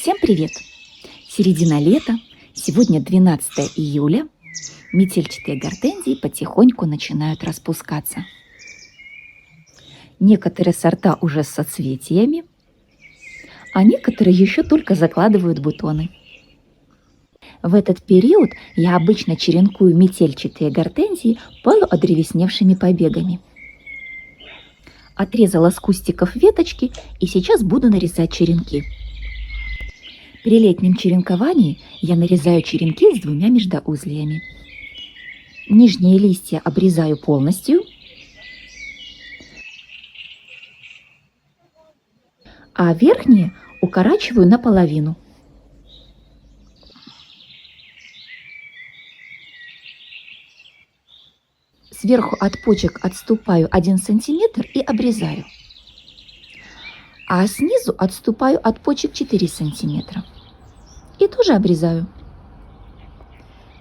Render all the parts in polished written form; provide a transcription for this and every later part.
Всем привет! Середина лета, сегодня 12 июля. Метельчатые гортензии потихоньку начинают распускаться. Некоторые сорта уже с соцветиями, а некоторые еще только закладывают бутоны. В этот период я обычно черенкую метельчатые гортензии полуодревесневшими побегами. Отрезала с кустиков веточки и сейчас буду нарезать черенки. При летнем черенковании я нарезаю черенки с 2 междоузлиями. Нижние листья обрезаю полностью, а верхние укорачиваю наполовину. Сверху от почек отступаю 1 сантиметр и обрезаю. А снизу отступаю от почек 4 сантиметра и тоже обрезаю.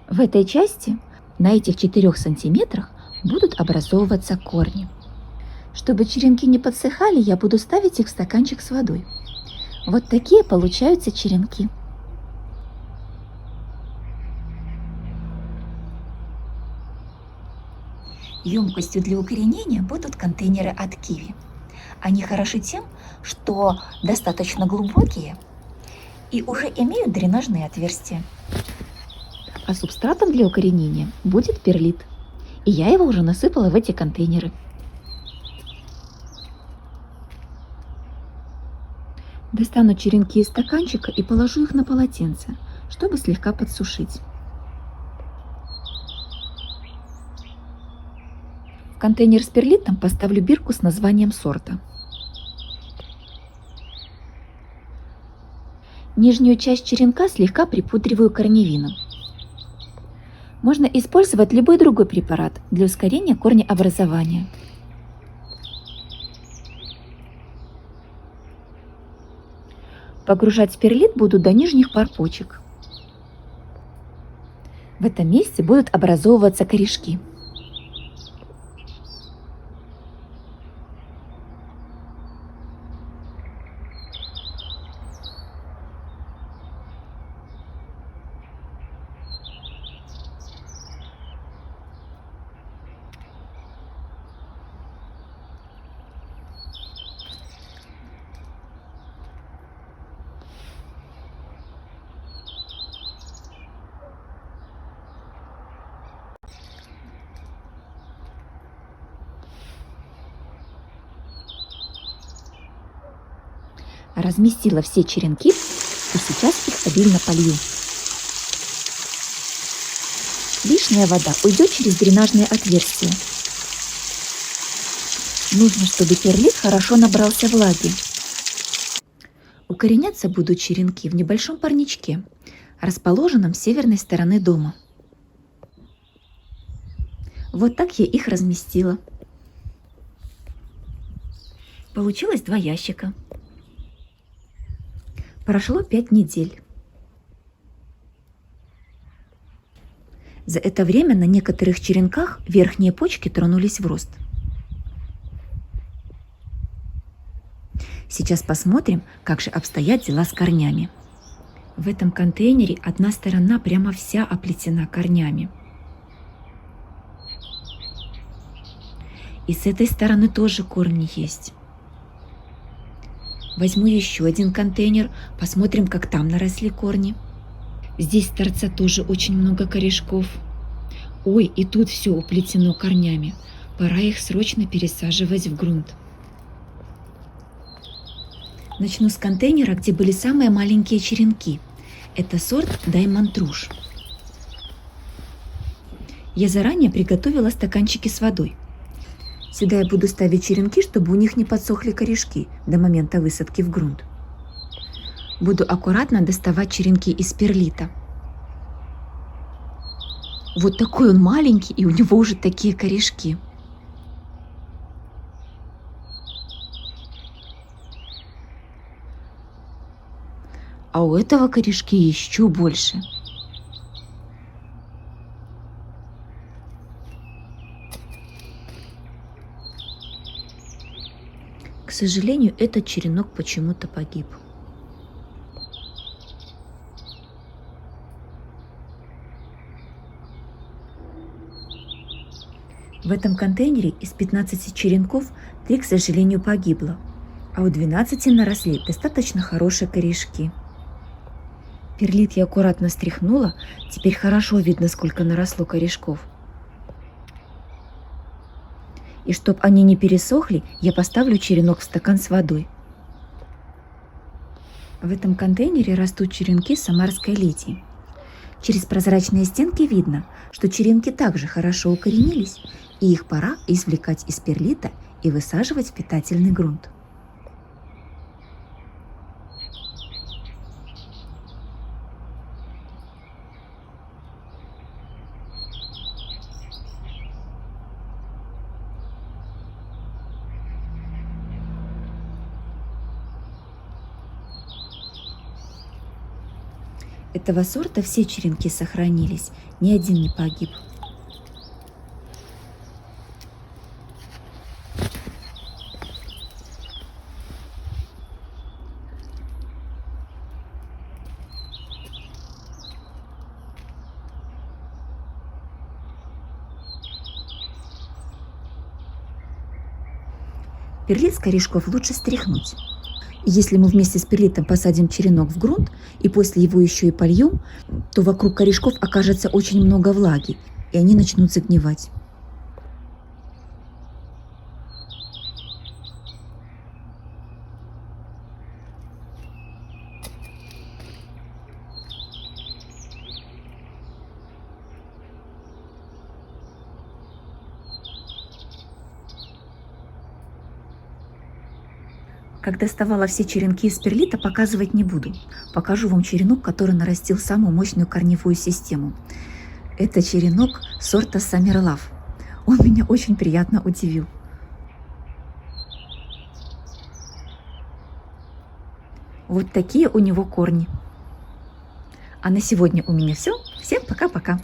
В этой части, на этих 4 сантиметрах, будут образовываться корни. Чтобы черенки не подсыхали, я буду ставить их в стаканчик с водой. Вот такие получаются черенки. Емкостью для укоренения будут контейнеры от Киви. Они хороши тем, что достаточно глубокие и уже имеют дренажные отверстия. А субстратом для укоренения будет перлит. И я его уже насыпала в эти контейнеры. Достану черенки из стаканчика и положу их на полотенце, чтобы слегка подсушить. В контейнер с перлитом поставлю бирку с названием сорта. Нижнюю часть черенка слегка припудриваю корневином. Можно использовать любой другой препарат для ускорения корнеобразования. Погружать перлит буду до нижних пар почек. В этом месте будут образовываться корешки. Разместила все черенки и сейчас их обильно полью. Лишняя вода уйдет через дренажные отверстия. Нужно, чтобы перлит хорошо набрался влаги. Укореняться будут черенки в небольшом парничке, расположенном с северной стороны дома. Вот так я их разместила. Получилось 2 ящика. Прошло 5 недель. За это время на некоторых черенках верхние почки тронулись в рост. Сейчас посмотрим, как же обстоят дела с корнями. В этом контейнере одна сторона прямо вся оплетена корнями. И с этой стороны тоже корни есть. Возьму еще 1 контейнер, посмотрим, как там наросли корни. Здесь с торца тоже очень много корешков. Ой, и тут все уплетено корнями. Пора их срочно пересаживать в грунт. Начну с контейнера, где были самые маленькие черенки. Это сорт Diamond Rouge. Я заранее приготовила стаканчики с водой. Сюда я буду ставить черенки, чтобы у них не подсохли корешки до момента высадки в грунт. Буду аккуратно доставать черенки из перлита. Вот такой он маленький, и у него уже такие корешки. А у этого корешки еще больше. К сожалению, этот черенок почему-то погиб. В этом контейнере из 15 черенков 3, к сожалению, погибло, а у 12 наросли достаточно хорошие корешки. Перлит я аккуратно стряхнула, теперь хорошо видно, сколько наросло корешков. И чтобы они не пересохли, я поставлю черенок в стакан с водой. В этом контейнере растут черенки самарской лидии. Через прозрачные стенки видно, что черенки также хорошо укоренились, и их пора извлекать из перлита и высаживать в питательный грунт. Этого сорта все черенки сохранились, ни один не погиб. Перлит с корешков лучше стряхнуть. И если мы вместе с перлитом посадим черенок в грунт и после его еще и польем, то вокруг корешков окажется очень много влаги, и они начнут загнивать. Как доставала все черенки из перлита, показывать не буду. Покажу вам черенок, который нарастил самую мощную корневую систему. Это черенок сорта Summer Love. Он меня очень приятно удивил. Вот такие у него корни. А на сегодня у меня все. Всем пока-пока.